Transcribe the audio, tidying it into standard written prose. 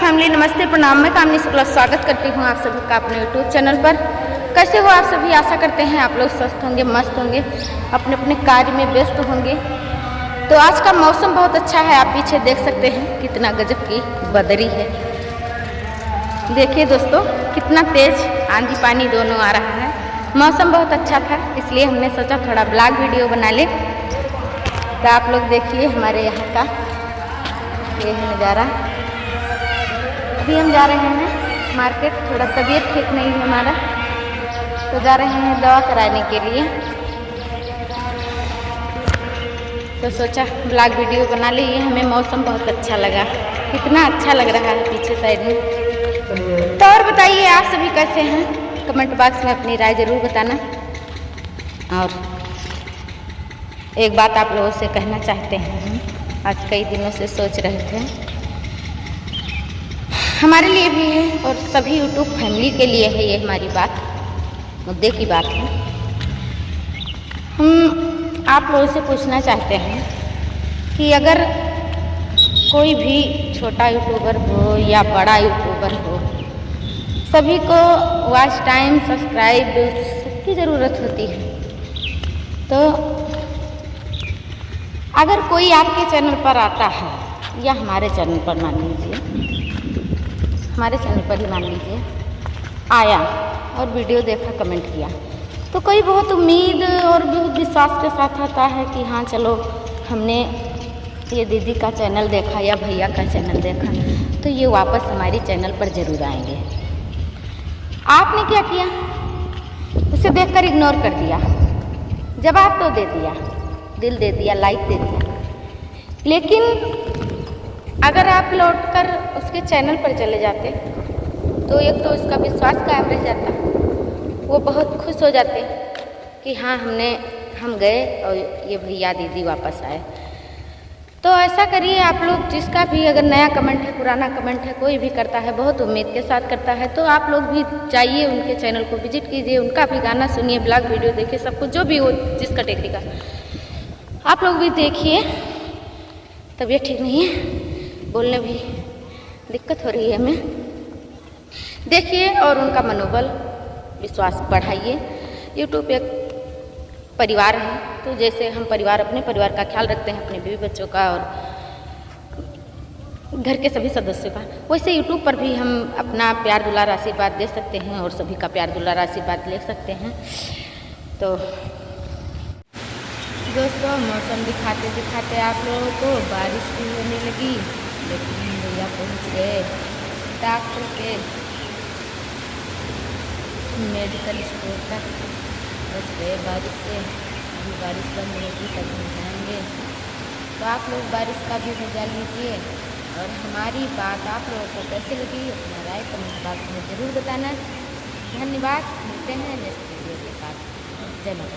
Family, नमस्ते, प्रणाम। मैं कामनी शुक्ला स्वागत करती हूँ आप सभी का अपने यूट्यूब चैनल पर। कैसे हो आप सभी? आशा करते हैं आप लोग स्वस्थ होंगे, मस्त होंगे, अपने अपने कार्य में व्यस्त होंगे। तो आज का मौसम बहुत अच्छा है, आप पीछे देख सकते हैं कितना गजब की बदरी है। देखिए दोस्तों, कितना तेज आंधी पानी दोनों आ रहा है। मौसम बहुत अच्छा था, इसलिए हमने सोचा थोड़ा ब्लॉग वीडियो बना ले। तो आप लोग देखिए हमारे यहाँ का ये है नज़ारा। अभी हम जा रहे हैं मार्केट, थोड़ा तबीयत ठीक नहीं है हमारा, तो जा रहे हैं दवा कराने के लिए। तो सोचा ब्लॉग वीडियो बना ली। ये हमें मौसम बहुत अच्छा लगा, कितना अच्छा लग रहा है पीछे साइड में। तो और बताइए आप सभी कैसे हैं? कमेंट बॉक्स में अपनी राय ज़रूर बताना। और एक बात आप लोगों से कहना चाहते हैं, आज कई दिनों से सोच रहे थे, हमारे लिए भी है और सभी यूट्यूब फैमिली के लिए है ये हमारी बात, मुद्दे की बात है। हम आप लोगों से पूछना चाहते हैं कि अगर कोई भी छोटा यूट्यूबर हो या बड़ा यूट्यूबर हो, सभी को वॉच टाइम, सब्सक्राइब सबकी ज़रूरत होती है। तो अगर कोई आपके चैनल पर आता है या हमारे चैनल पर मान लीजिए, हमारे चैनल पर ही मान लीजिए आया और वीडियो देखा, कमेंट किया, तो कोई बहुत उम्मीद और बहुत विश्वास के साथ आता है कि हाँ चलो हमने ये दीदी का चैनल देखा या भैया का चैनल देखा, तो ये वापस हमारी चैनल पर ज़रूर आएंगे। आपने क्या किया? उसे देखकर इग्नोर कर दिया, जवाब तो दे दिया, दिल दे दिया, लाइक दे दिया। लेकिन अगर आप लौटकर उसके चैनल पर चले जाते तो एक तो उसका विश्वास कायम रह जाता, वो बहुत खुश हो जाते कि हाँ हम गए और ये भैया दीदी वापस आए। तो ऐसा करिए आप लोग, जिसका भी अगर नया कमेंट है, पुराना कमेंट है, कोई भी करता है बहुत उम्मीद के साथ करता है, तो आप लोग भी जाइए उनके चैनल को विजिट कीजिए, उनका भी गाना सुनिए, ब्लॉग वीडियो देखिए, सब कुछ जो भी हो जिस कैटेगरी का आप लोग भी देखिए। तबीयत ठीक नहीं है, बोलने भी दिक्कत हो रही है हमें। देखिए और उनका मनोबल, विश्वास बढ़ाइए। यूट्यूब एक परिवार है, तो जैसे हम परिवार, अपने परिवार का ख्याल रखते हैं, अपने बीवी बच्चों का और घर के सभी सदस्यों का, वैसे यूट्यूब पर भी हम अपना प्यार दुलार आशीर्वाद दे सकते हैं और सभी का प्यार दुलार आशीर्वाद ले सकते हैं। तो दोस्तों, मौसम दिखाते दिखाते आप लोगों को बारिश भी होने लगी, लेकिन भैया पहुँच गए डॉक्टर के मेडिकल स्टोर तक, बच गए बारिश से। अभी बारिश बंद होगी तब हम जाएंगे। तो आप लोग बारिश का भी मजा लीजिए और हमारी बात आप लोगों को कैसे लगी अपना राय कमेंट बॉक्स में ज़रूर बताना। धन्यवाद, मिलते हैं नेक्स्ट वीडियो के साथ। जय माता दी।